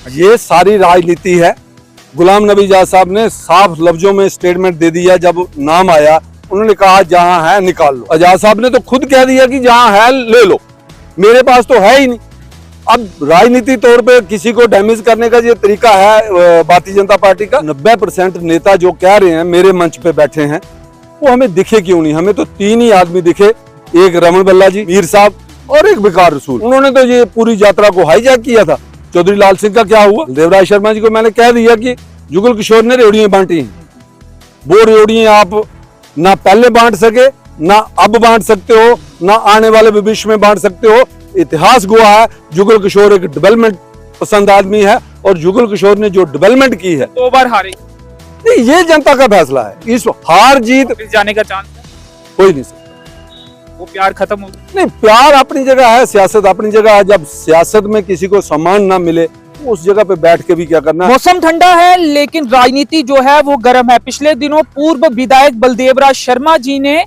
ये सारी राजनीति है। गुलाम नबी आजाद साहब ने साफ लफ्जों में स्टेटमेंट दे दिया, जब नाम आया उन्होंने कहा जहां है निकाल लो। आजाद साहब ने तो खुद कह दिया कि जहां है ले लो, मेरे पास तो है ही नहीं। अब राजनीति तौर पे किसी को डैमेज करने का ये तरीका है भारतीय जनता पार्टी का। 90% नेता जो कह रहे हैं मेरे मंच पे बैठे हैं वो हमें दिखे क्यों नहीं? हमें तो 3 ही आदमी दिखे, एक रमन बल्ला जी, मीर साहब और एक विकार रसूल। उन्होंने तो ये पूरी यात्रा को हाईजैक किया था। चौधरी लाल सिंह का क्या हुआ? देवराज शर्मा जी को मैंने कह दिया कि जुगल किशोर ने रेवड़ियां बांटी हैं, वो रेवड़ियां आप ना पहले बांट सके, ना अब बांट सकते हो, ना आने वाले भविष्य में बांट सकते हो। इतिहास गवाह है जुगल किशोर एक डेवलपमेंट पसंद आदमी है और जुगल किशोर ने जो डेवलपमेंट की है। 2 बार हारे, नहीं, ये जनता का फैसला है। इस हार जीत जाने का चांस है, कोई नहीं सकता। वो प्यार खत्म हो गया। नहीं, प्यार अपनी जगह है, सियासत अपनी जगह है। जब सियासत में किसी को सम्मान ना मिले उस जगह पे बैठ के भी क्या करना। मौसम ठंडा है लेकिन राजनीति जो है वो गर्म है। पिछले दिनों पूर्व विधायक बलदेवराज शर्मा जी ने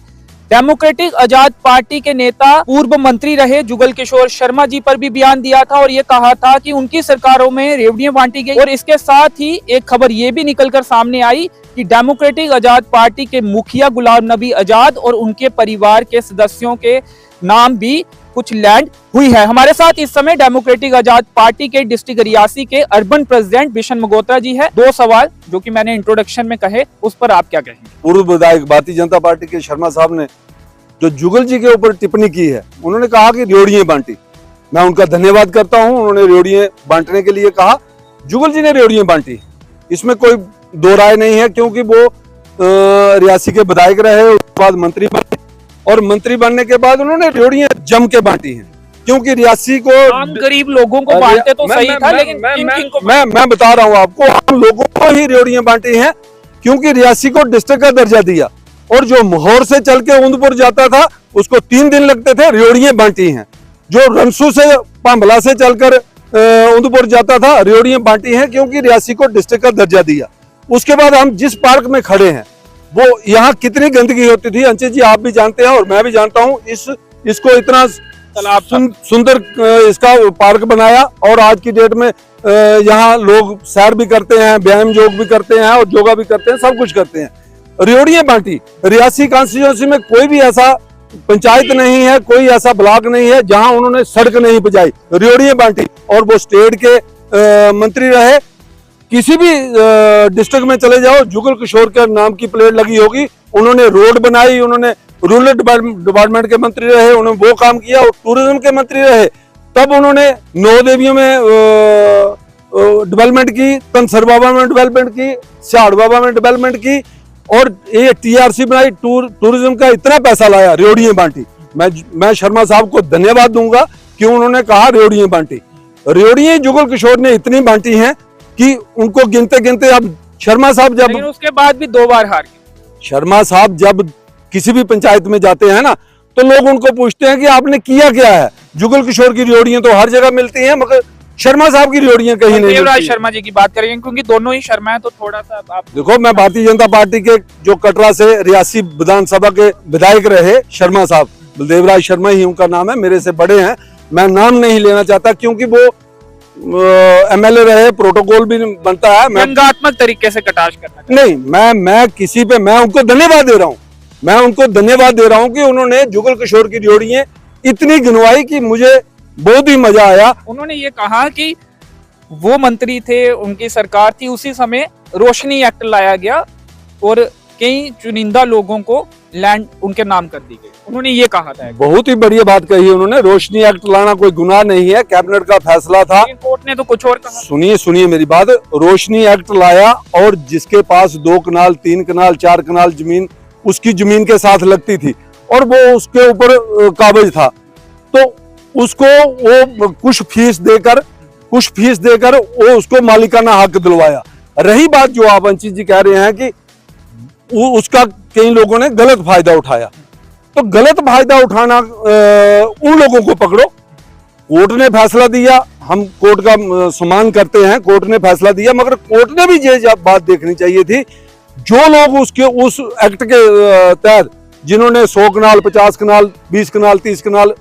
डेमोक्रेटिक आजाद पार्टी के नेता पूर्व मंत्री रहे जुगल किशोर शर्मा जी पर भी बयान दिया था और ये कहा था कि उनकी सरकारों में रेवड़ियां बांटी गई। और इसके साथ ही एक खबर ये भी निकलकर सामने आई कि डेमोक्रेटिक आजाद पार्टी के मुखिया गुलाम नबी आजाद और उनके परिवार के सदस्यों के नाम भी कुछ लैंड हुई है। हमारे साथ इस समय डेमोक्रेटिक आजाद पार्टी के डिस्ट्रिक्ट रियासी के अर्बन प्रेसिडेंट बिशन मगोत्रा जी है। 2 सवाल जो कि मैंने इंट्रोडक्शन में कहे उस पर आप क्या कहेंगे? पूर्व विधायक भारतीय जनता पार्टी के शर्मा साहब ने जो जुगल जी के ऊपर टिप्पणी की है, उन्होंने कहा कि रेवड़ियां बांटी। मैं उनका धन्यवाद करता हूं, उन्होंने रेवड़ियां बांटने के लिए कहा। जुगल जी ने रेवड़ियां बांटी, इसमें कोई दो राय नहीं है, क्योंकि वो रियासी के विधायक रहे, उसके बाद मंत्री बने और मंत्री बनने के बाद उन्होंने रेवड़ियां जम के बांटी हैं। क्योंकि रियासी को आम गरीब लोगों को बांटते तो सही था, लेकिन मैं बता रहा हूं आपको, आम लोगों को ही रेवड़ियां बांटी हैं, क्योंकि रियासी को डिस्ट्रिक्ट का दर्जा दिया और जो मोहर से चल के ऊंदपुर जाता था उसको 3 दिन लगते थे, रेवड़ियां बांटी हैं। जो रनसू से पांबला से चलकर ऊंदपुर जाता था, रेवड़ियां बांटी हैं, क्योंकि रियासी को डिस्ट्रिक्ट का दर्जा दिया। उसके बाद हम जिस पार्क में खड़े हैं वो यहाँ कितनी गंदगी होती थी, अंचित जी आप भी जानते हैं और मैं भी जानता हूँ। इसको इतना सुंदर इसका पार्क बनाया और आज की डेट में यहाँ लोग सैर भी करते हैं, व्यायाम योग भी करते हैं और योगा भी करते हैं, सब कुछ करते हैं। रेवड़ियां बांटी। रियासी कॉन्स्टिट्यूंसी में कोई भी ऐसा पंचायत नहीं है, कोई ऐसा ब्लॉक नहीं है जहां उन्होंने सड़क नहीं बजाई, रेवड़ियां बांटी। और वो स्टेट के मंत्री रहे, किसी भी डिस्ट्रिक्ट में चले जाओ जुगल किशोर के नाम की प्लेट लगी होगी। उन्होंने रोड बनाई, उन्होंने रूरल डिपार्टमेंट के मंत्री रहे, उन्होंने वो काम किया और टूरिज्म के मंत्री रहे। तब उन्होंने 9 देवियों में डेवलपमेंट की, कंसर बाबा में डेवलपमेंट की, सियाड़ बाबा में डेवलपमेंट की और ये TRC बनाई, टूरिज्म का इतना पैसा लाया, रेवड़ियां बांटी। मैं शर्मा साहब को धन्यवाद दूंगा कि उन्होंने कहा रेवड़ियां बांटी। रेवड़ियां जुगल किशोर ने इतनी बांटी हैं कि उनको गिनते गिनते अब शर्मा साहब जब, लेकिन उसके बाद भी 2 बार हार गए। शर्मा साहब जब किसी भी पंचायत में जाते हैं ना तो लोग उनको पूछते हैं कि आपने किया क्या है। जुगल किशोर की रेवड़ियां तो हर जगह मिलती हैं, मगर शर्मा साहब की रेवड़ियां कहीं नहीं मिलती। देवराज शर्मा जी की बात करेंगे क्योंकि दोनों ही शर्मा है, तो थोड़ा सा आप देखो, मैं भारतीय जनता पार्टी के जो कटरा से रियासी विधानसभा के विधायक रहे शर्मा साहब, बलदेवराज शर्मा ही उनका नाम है, मेरे से बड़े हैं। मैं नाम नहीं लेना चाहता क्योंकि वो MLA रहे, प्रोटोकॉल भी बनता है। व्यंग्यात्मक तरीके से कटाक्ष करना नहीं, मैं किसी पे, मैं उनको धन्यवाद दे रहा हूँ, मैं उनको धन्यवाद दे रहा हूँ कि उन्होंने जुगल किशोर की रेवड़ियां इतनी गिनवाई कि मुझे बहुत ही मजा आया। उन्होंने ये कहा कि वो मंत्री थे, उनकी सरकार थी, उसी समय रोशनी एक्ट लाया गया और कई चुनिंदा लोगों को लैंड उनके नाम कर दी गई। उन्होंने ये कहा था। बहुत ही बढ़िया बात कही उन्होंने। रोशनी एक्ट लाना कोई गुनाह नहीं है, कैबिनेट का फैसला था। कोर्ट ने तो कुछ और कहा। सुनिए मेरी बात। रोशनी एक्ट लाया और जिसके पास 2 कनाल 3 कनाल 4 कनाल जमीन उसकी जमीन के साथ लगती थी और वो उसके ऊपर कागज था, तो उसको वो कुछ फीस देकर वो उसको मालिकाना हक दिलवाया। रही बात जो आप अंशित जी कह रहे हैं कि उसका कई लोगों ने गलत फायदा उठाया, तो गलत फायदा उठाना उन लोगों को पकड़ो। कोर्ट ने फैसला दिया, हम कोर्ट का सम्मान करते हैं, कोर्ट ने फैसला दिया, मगर कोर्ट ने भी ये बात देखनी चाहिए थी, जो लोग उस एक्ट के तहत जिन्होंने 100 कनाल 50 कनाल 20 कनाल 30 कनाल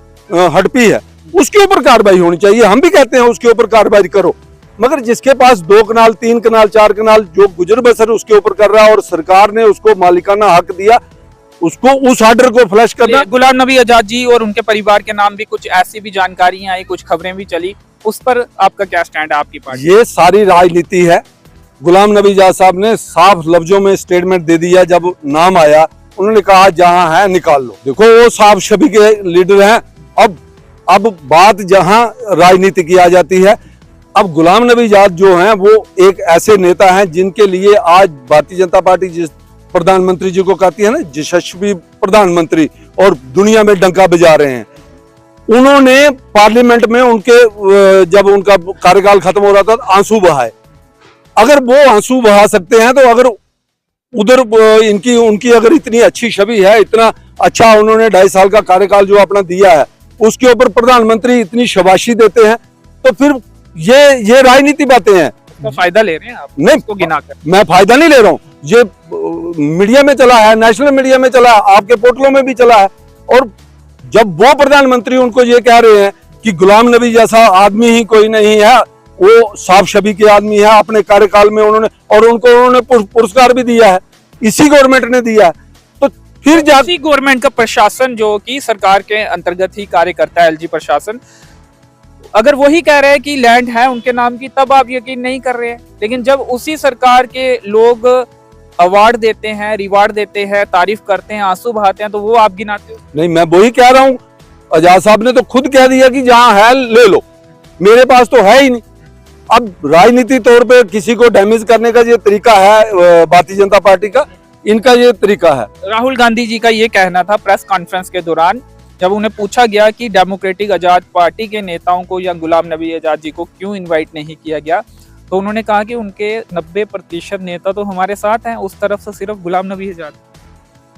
हड़पी है, उसके ऊपर कार्रवाई होनी चाहिए। हम भी कहते हैं उसके ऊपर कार्रवाई करो, मगर जिसके पास 2 कनाल 3 कनाल 4 कनाल जो गुजर बसर उसके ऊपर कर रहा है और सरकार ने उसको मालिकाना हक दिया, उसको उस ऑर्डर को फ्लश करना। गुलाम नबी आजाद जी और उनके परिवार के नाम भी कुछ ऐसी भी जानकारियां आई, कुछ खबरें भी चली, उस पर आपका क्या स्टैंड है आपकी पार्टी? ये सारी राजनीति है। गुलाम नबी आजाद साहब ने साफ लफ्जों में स्टेटमेंट दे दिया, जब नाम आया उन्होंने कहा जहां है निकाल लो। देखो वो साफ छवि के लीडर हैं। अब बात जहां राजनीति की आ जाती है, अब गुलाम नबी आजाद जो हैं वो एक ऐसे नेता हैं जिनके लिए आज भारतीय जनता पार्टी जिस प्रधानमंत्री जी को कहती है ना यशस्वी प्रधानमंत्री, और दुनिया में डंका बजा रहे हैं। उन्होंने पार्लियामेंट में उनके जब उनका कार्यकाल खत्म हो रहा था आंसू बहाए। अगर वो आंसू बहा सकते हैं तो अगर उधर उनकी अगर इतनी अच्छी छवि है, इतना अच्छा उन्होंने 2.5 साल का कार्यकाल जो अपना दिया है, उसके ऊपर प्रधानमंत्री इतनी शाबाशी देते हैं, तो फिर ये राजनीति बातें हैं। तो फायदा ले रहे हैं आप? नहीं, को गिना कर मैं फायदा नहीं ले रहा हूँ। ये मीडिया में चला है, नेशनल मीडिया में चला है, आपके पोर्टलों में भी चला है। और जब वो प्रधानमंत्री उनको ये कह रहे हैं कि गुलाम नबी जैसा आदमी ही कोई नहीं है, वो साफ छवि के आदमी है, अपने कार्यकाल में उन्होंने पुरस्कार भी दिया है, इसी गवर्नमेंट ने दिया है, तो फिर इसी गवर्नमेंट का प्रशासन जो कि सरकार के अंतर्गत ही कार्य करता है, एलजी प्रशासन, अगर वही कह रहे हैं कि लैंड है उनके नाम की, तब आप यकीन नहीं कर रहे हैं। लेकिन जब उसी सरकार के लोग अवार्ड देते हैं, रिवार्ड देते हैं, तारीफ करते हैं, आंसू बहाते हैं, तो वो आप गिनाते हो? नहीं, मैं वही कह रहा हूँ। आजाद साहब ने तो खुद कह दिया कि जहां है ले लो, मेरे पास तो है ही नहीं। अब राजनीति तौर पे किसी को डैमेज करने का ये तरीका है भारतीय जनता पार्टी का, इनका ये तरीका है। राहुल गांधी जी का ये कहना था प्रेस कॉन्फ्रेंस के दौरान, जब उन्हें पूछा गया कि डेमोक्रेटिक आजाद पार्टी के नेताओं को या गुलाम नबी आजाद जी को क्यों इनवाइट नहीं किया गया, तो उन्होंने कहा कि उनके 90% नेता तो हमारे साथ हैं, उस तरफ से सिर्फ गुलाम नबी आजाद।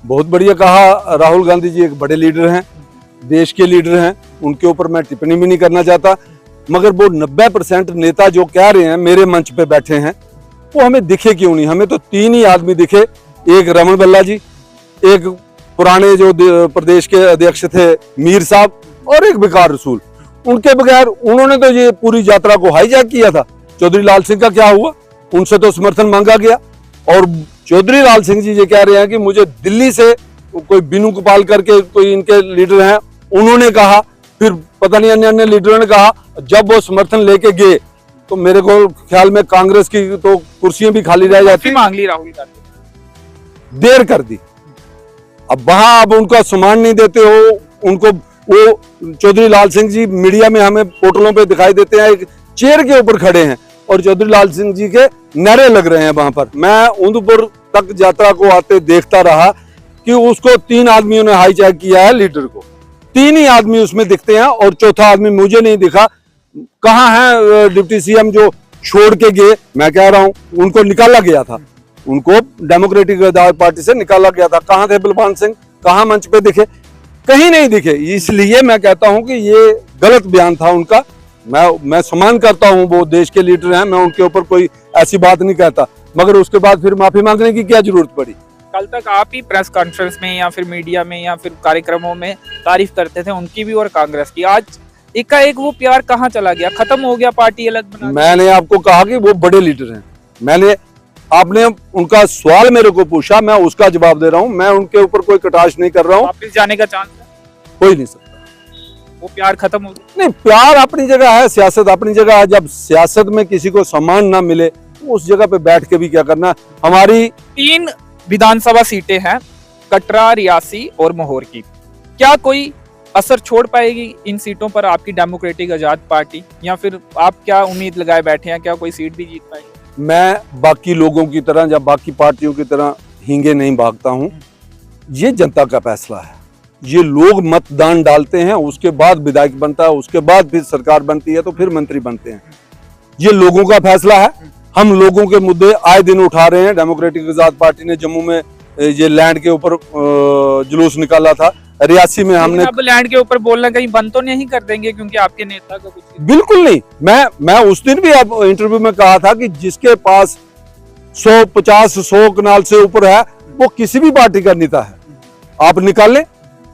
बहुत बढ़िया कहा। राहुल गांधी जी एक बड़े लीडर हैं, देश के लीडर हैं, उनके ऊपर मैं टिप्पणी भी नहीं करना चाहता, मगर वो 90% नेता जो कह रहे हैं मेरे मंच पे बैठे हैं, वो हमें दिखे क्यों नहीं? हमें तो 3 ही आदमी दिखे, एक रमन बल्ला जी, एक पुराने जो प्रदेश के अध्यक्ष थे मीर साहब, और एक विकार रसूल। उनके बगैर उन्होंने तो ये पूरी यात्रा को हाईजैक किया था। चौधरी लाल सिंह का क्या हुआ? उनसे तो समर्थन मांगा गया, और चौधरी लाल सिंह जी ये कह रहे हैं कि मुझे दिल्ली से कोई बिनू गोपाल करके कोई इनके लीडर हैं, उन्होंने कहा, फिर पता नहीं अन्य अन्य लीडरों ने कहा। जब वो समर्थन लेके गए तो मेरे को ख्याल में कांग्रेस की तो कुर्सियां भी खाली रह जाती। मांग ली राहुल गांधी, देर कर दी। अब वहां अब उनका सम्मान नहीं देते हो उनको। वो चौधरी लाल सिंह जी मीडिया में हमें पोर्टलों पे दिखाई देते हैं, एक चेयर के ऊपर खड़े हैं और चौधरी लाल सिंह जी के नारे लग रहे हैं वहां पर। मैं उदयपुर तक यात्रा को आते देखता रहा कि उसको 3 आदमियों ने हाईजैक किया है, लीडर को 3 ही आदमी उसमें दिखते हैं, और चौथा आदमी मुझे नहीं दिखा। कहाँ है डिप्टी सीएम जो छोड़ के गए? मैं कह रहा हूँ उनको निकाला गया था, उनको डेमोक्रेटिक आजाद पार्टी से निकाला गया था। कहाँ थे बलवान सिंह? कहाँ मंच पे दिखे? कहीं नहीं दिखे। इसलिए मैं कहता हूँ कि ये गलत बयान था उनका। मैं सम्मान करता हूँ, वो देश के लीडर हैं, मैं उनके ऊपर कोई ऐसी बात नहीं कहता, मगर उसके बाद फिर माफी मांगने की क्या जरूरत पड़ी? कल तक आप ही प्रेस कॉन्फ्रेंस में या फिर मीडिया में या फिर कार्यक्रमों में तारीफ करते थे उनकी भी और कांग्रेस की, आज एकाएक वो प्यार कहाँ चला गया? खत्म हो गया, पार्टी अलग बना? मैंने आपको कहा कि वो बड़े लीडर हैं। आपने उनका सवाल मेरे को पूछा, मैं उसका जवाब दे रहा हूँ। मैं उनके ऊपर कोई कटाक्ष नहीं कर रहा हूँ। वापस जाने का चांस है? कोई नहीं सकता। वो प्यार खत्म हो गया? नहीं, प्यार अपनी जगह है, सियासत अपनी जगह है। जब सियासत में किसी को सम्मान ना मिले तो उस जगह पे बैठ के भी क्या करना। हमारी 3 विधानसभा सीटें हैं, कटरा, रियासी और मोहर की। क्या कोई असर छोड़ पाएगी इन सीटों पर आपकी डेमोक्रेटिक आजाद पार्टी, या फिर आप क्या उम्मीद लगाए बैठे हैं, क्या कोई सीट भी जीत पाएगी? मैं बाकी लोगों की तरह या बाकी पार्टियों की तरह हींगे नहीं भागता हूँ। ये जनता का फैसला है। ये लोग मतदान डालते हैं, उसके बाद विधायक बनता है, उसके बाद फिर सरकार बनती है, तो फिर मंत्री बनते हैं। ये लोगों का फैसला है। हम लोगों के मुद्दे आए दिन उठा रहे हैं। डेमोक्रेटिक आजाद पार्टी ने जम्मू में ये लैंड के ऊपर जुलूस निकाला था, रियासी में हमने। अब लैंड के ऊपर बोलना कहीं बंद तो नहीं कर देंगे क्योंकि आपके नेता का कुछ? बिल्कुल नहीं। मैं उस दिन भी अब इंटरव्यू में कहा था कि जिसके पास 150-100 कनाल से ऊपर है वो किसी भी पार्टी का नेता है, आप निकाल लें,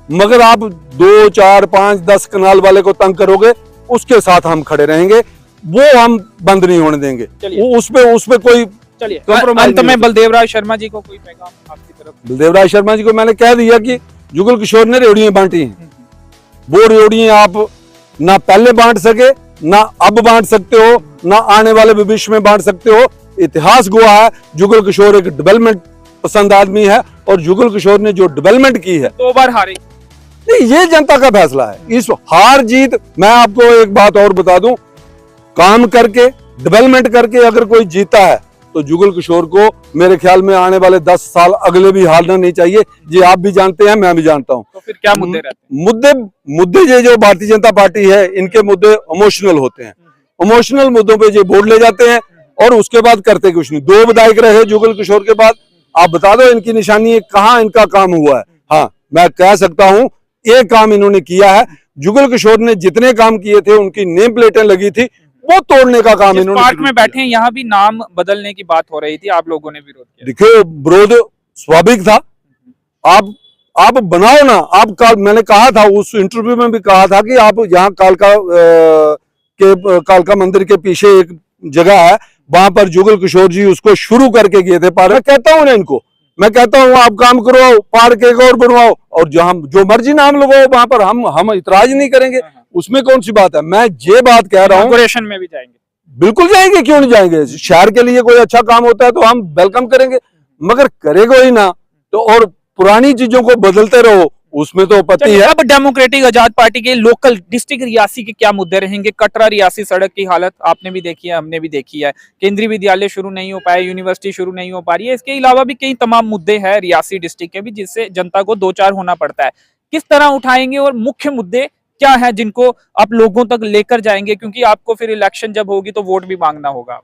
मगर आप 2, 4, 5, 10 कनाल वाले को तंग करोगे, उसके साथ हम खड़े रहेंगे। वो हम बंद नहीं होने देंगे। चलिए। वो उस पे कोई चलिए compromise अंत नहीं में हो बलदेव राय शर्मा जी को कोई पैगाम आपकी तरफ? बलदेवराज शर्मा जी को मैंने कह दिया कि जुगल किशोर ने रेवड़ियां बांटी हैं, वो रेवड़ियां आप ना पहले बांट सके, ना अब बांट सकते हो, ना आने वाले भविष्य में बांट सकते हो। इतिहास गवाह है, जुगल किशोर एक डेवलपमेंट पसंद आदमी है और जुगल किशोर ने जो डेवलपमेंट की है, 2 बार हारे। नहीं, ये जनता का फैसला है। इस हार जीत, मैं आपको एक बात और बता दूं, काम करके डेवलपमेंट करके अगर कोई जीता है तो जुगल किशोर को मेरे ख्याल में आने वाले 10 साल अगले भी हारना नहीं चाहिए। ये आप भी जानते हैं, मैं भी जानता हूं। तो फिर क्या मुद्दे रहते हैं? मुद्दे ये जो भारतीय जनता पार्टी है, इनके मुद्दे इमोशनल होते हैं। इमोशनल मुद्दों पे ये वोट ले जाते हैं और उसके बाद करते कुछ नहीं। 2 विधायक रहे जुगल किशोर के बाद, आप बता दो इनकी निशानी कहाँ इनका काम हुआ है। हाँ, मैं कह सकता हूं एक काम इन्होंने किया है। जुगल किशोर ने जितने काम किए थे, उनकी नेम प्लेटें लगी थी, वो तोड़ने का काम इन्होंने पार्क में बैठे हैं, यहाँ भी नाम बदलने की बात हो रही थी, आप लोगों ने विरोध किया। देखिए, विरोध स्वाभाविक था। आप बनाओ ना। मैंने कहा था, उस इंटरव्यू में भी कहा था कि आप यहाँ कालका मंदिर के पीछे एक जगह है, वहां पर जुगल किशोर जी उसको शुरू करके गए थे पार्क। मैं कहता हूँ ना इनको, मैं कहता हूँ आप काम करो, पार्क एक और बनवाओ और जहां जो मर्जी नाम लगाओ वहां पर हम इतराज नहीं करेंगे। उसमें कौन सी बात है। मैं ये बात कह रहा हूँ, इनॉग्रेशन में भी जाएंगे, बिल्कुल जाएंगे, क्यों नहीं जाएंगे। शहर के लिए कोई अच्छा काम होता है तो हम वेलकम करेंगे, मगर करेगा ही ना तो और पुरानी चीजों को बदलते रहो, उसमें तो पति है। अब डेमोक्रेटिक आजाद पार्टी के लोकल डिस्ट्रिक्ट रियासी के क्या मुद्दे रहेंगे? कटरा रियासी सड़क की हालत आपने भी देखी है, हमने भी देखी है। केंद्रीय विद्यालय शुरू नहीं हो पाए, यूनिवर्सिटी शुरू नहीं हो पा रही है। इसके अलावा भी कई तमाम मुद्दे हैं रियासी डिस्ट्रिक्ट के भी, जिससे जनता को 2-4 होना पड़ता है। किस तरह उठाएंगे और मुख्य मुद्दे क्या है जिनको आप लोगों तक लेकर जाएंगे? क्योंकि आपको फिर इलेक्शन जब होगी तो वोट भी मांगना होगा।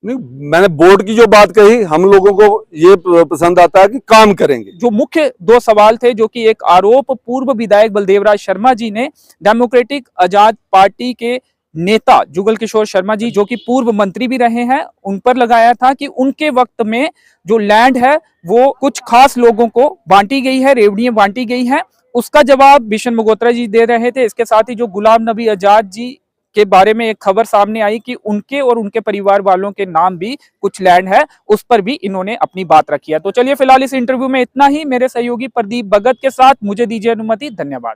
नहीं, मैंने वोट की जो बात कही, हम लोगों को ये पसंद आता है कि काम करेंगे। जो मुख्य 2 सवाल थे, जो कि एक आरोप पूर्व विधायक बलदेवराज शर्मा जी ने डेमोक्रेटिक आजाद पार्टी के नेता जुगल किशोर शर्मा जी, जो कि पूर्व मंत्री भी रहे हैं, उन पर लगाया था कि उनके वक्त में जो लैंड है वो कुछ खास लोगों को बांटी गई है, रेवड़ियां बांटी गई हैं। उसका जवाब बिशन मगोत्रा जी दे रहे थे। इसके साथ ही जो गुलाम नबी आजाद जी के बारे में एक खबर सामने आई कि उनके और उनके परिवार वालों के नाम भी कुछ लैंड है, उस पर भी इन्होंने अपनी बात रखी है। तो चलिए फिलहाल इस इंटरव्यू में इतना ही। मेरे सहयोगी प्रदीप भगत के साथ मुझे दीजिए अनुमति। धन्यवाद।